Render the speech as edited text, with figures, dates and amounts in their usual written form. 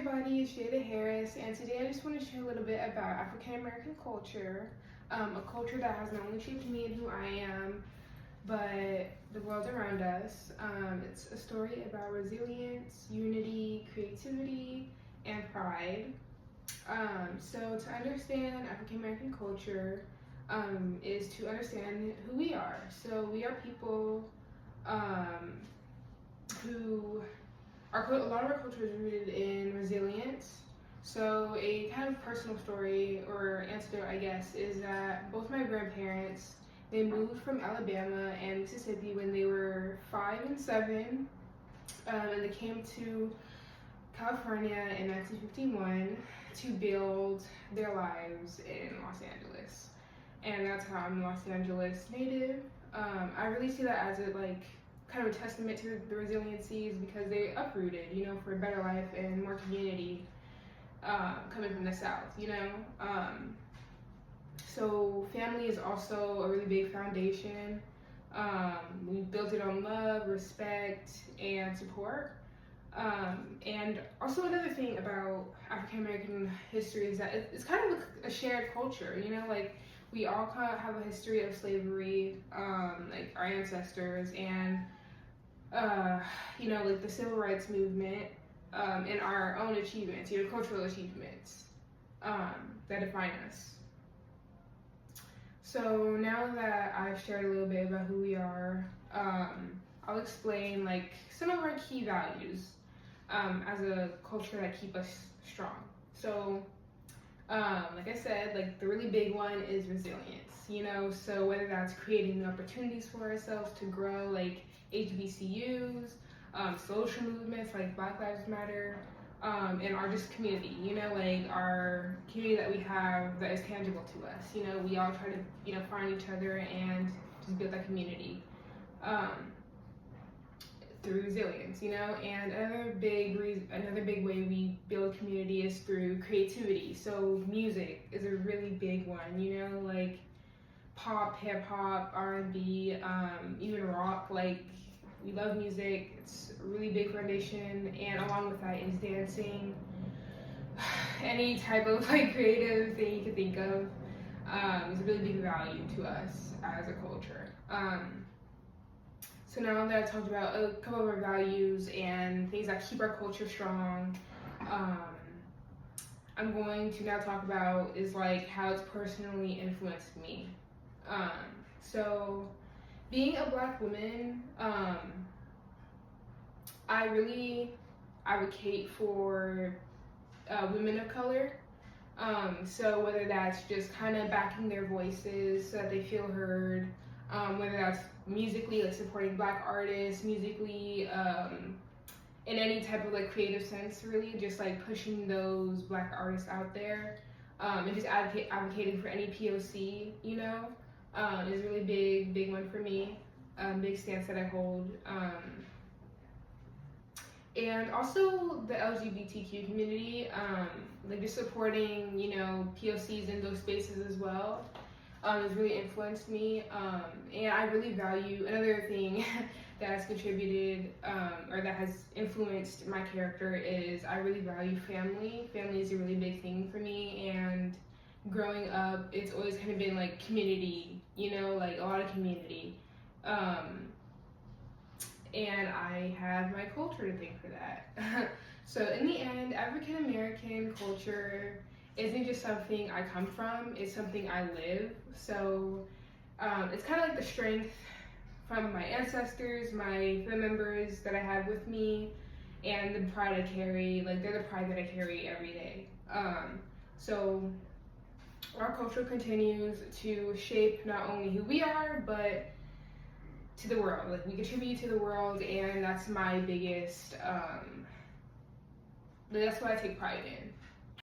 everybody, it's Jada Harris, and today I just want to share a little bit about African American culture, a culture that has not only shaped me and who I am, but the world around us. It's a story about resilience, unity, creativity, and pride. So to understand African American culture is to understand who we are. So we are people who a lot of our culture is rooted in resilience. So a kind of personal story or anecdote, I guess, is that both my grandparents, they moved from Alabama and Mississippi when they were 5 and 7, and they came to California in 1951 to build their lives in Los Angeles. And that's how I'm a Los Angeles native. I really see that as a kind of a testament to the resiliencies because they uprooted, for a better life and more community coming from the South, So family is also a really big foundation. We built it on love, respect, and support. And also another thing about African American history is that it's kind of a shared culture, we all kind of have a history of slavery, like our ancestors, and the civil rights movement, and our own achievements, cultural achievements that define us. So now that I've shared a little bit about who we are, I'll explain some of our key values as a culture that keep us strong. So, like I said, the really big one is resilience, so whether that's creating opportunities for ourselves to grow, HBCUs, social movements like Black Lives Matter, and our just community, our community that we have that is tangible to us. We all try to, find each other and just build that community through resilience, and another big way we build community is through creativity. So music is a really big one, pop, hip hop, R&B, even rock. We love music. It's a really big foundation, and along with that is dancing. Any type of creative thing you could think of is a really big value to us as a culture. So now that I talked about a couple of our values and things that keep our culture strong, I'm going to now talk about is how it's personally influenced me. So being a Black woman, I really advocate for women of color. So whether that's just kind of backing their voices so that they feel heard, whether that's musically, supporting Black artists, musically, in any type of creative sense, really, just pushing those Black artists out there, and just advocating for any POC, is a really big one for me, big stance that I hold. And also the LGBTQ community, just supporting, POCs in those spaces as well, has really influenced me. And I really value, another thing that has contributed, or that has influenced my character is I really value family. Family is a really big thing for me, and growing up, it's always kind of been community, a lot of community. And I have my culture to thank for that. So in the end, African American culture isn't just something I come from, it's something I live. So it's kind of the strength from my ancestors, my family members that I have with me, and the pride I carry, they're the pride that I carry every day. So our culture continues to shape not only who we are, but to the world. We contribute to the world, and that's my biggest, that's what I take pride in.